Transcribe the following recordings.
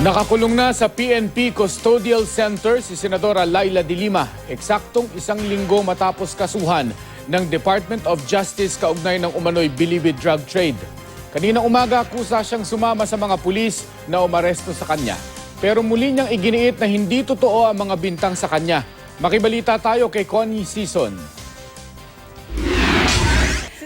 Nakakulong na sa PNP Custodial Center si Senadora Laila de Lima, eksaktong isang linggo matapos kasuhan ng Department of Justice kaugnay ng umano'y bilibid drug trade. Kanina umaga, kusa siyang sumama sa mga pulis na umaresto sa kanya. Pero muli niyang iginiit na hindi totoo ang mga bintang sa kanya. Makibalita tayo kay Connie Season.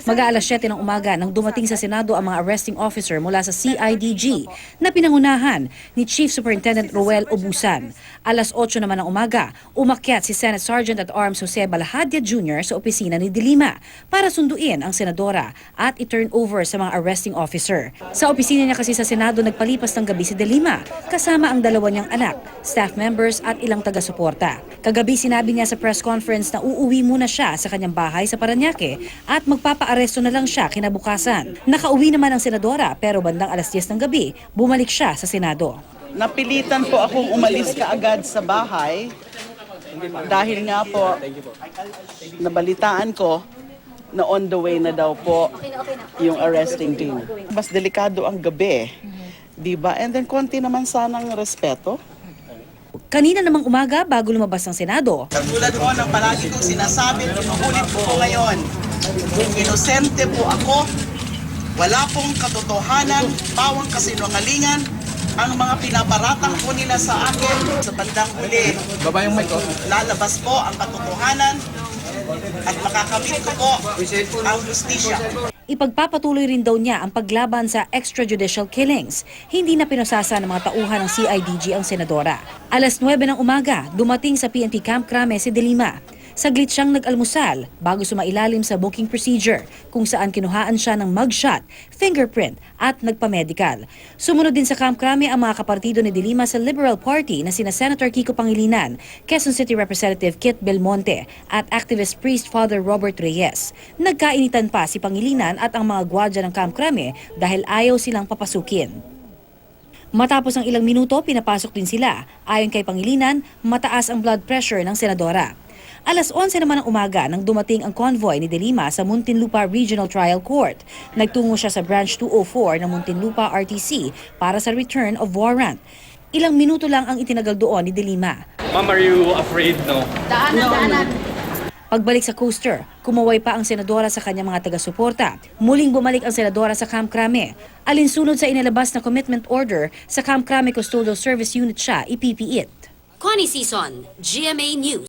Mag-aalas 7 ng umaga nang dumating sa Senado ang mga arresting officer mula sa CIDG na pinangunahan ni Chief Superintendent Roel Obusan. Alas 8 naman ng umaga, umakyat si Senate Sergeant at Arms Jose Balahadia Jr. sa opisina ni de Lima para sunduin ang senadora at i-turn over sa mga arresting officer. Sa opisina niya kasi sa Senado nagpalipas ng gabi si de Lima kasama ang dalawa niyang anak, staff members at ilang taga-suporta. Kagabi sinabi niya sa press conference na uuwi muna siya sa kanyang bahay sa Parañaque at magpapa-aresto na lang siya kinabukasan. Nakauwi naman ang senadora pero bandang alas 10 ng gabi, bumalik siya sa Senado. Napilitan po akong umalis kaagad sa bahay dahil nga po nabalitaan ko na on the way na daw po yung arresting team. Mas delikado ang gabi, di ba? And then konti naman sanang respeto. Kanina namang umaga bago lumabas ng Senado. Katulad po ng palagi kong sinasabi, inuulit po ngayon, inosente po ako, wala pong katotohanan, bawang kasinungalingan, ang mga pinaparatang po nila sa akin sa bandang huli. Lalabas po ang katotohanan at makakamit ko po ang justisya. Ipagpapatuloy rin daw niya ang paglaban sa extrajudicial killings. Hindi na pinasasa ng mga tauhan ng CIDG ang senadora. Alas 9 ng umaga, dumating sa PNP Camp Crame si de Lima. Saglit siyang nag-almusal bago sumailalim sa booking procedure kung saan kinuhaan siya ng mugshot, fingerprint at nagpa-medical. Sumunod din sa Camp Crame ang mga kapartido ni de Lima sa Liberal Party na sina Senator Kiko Pangilinan, Quezon City Representative Kit Belmonte at activist priest Father Robert Reyes. Nagkainitan pa si Pangilinan at ang mga gwardiya ng Camp Crame dahil ayaw silang papasukin. Matapos ang ilang minuto, pinapasok din sila. Ayon kay Pangilinan, mataas ang blood pressure ng senadora. Alas 11 naman ng umaga nang dumating ang convoy ni de Lima sa Muntinlupa Regional Trial Court. Nagtungo siya sa Branch 204 ng Muntinlupa RTC para sa return of warrant. Ilang minuto lang ang itinagal doon ni de Lima. Ma'am, are you afraid, no? Daanan. Pagbalik sa coaster, kumaway pa ang senadora sa kanyang mga taga-suporta. Muling bumalik ang senadora sa Camp Crame. Alinsunod sa inilabas na commitment order sa Camp Crame Custodial Service Unit siya ipipiit. Connie Season, GMA News.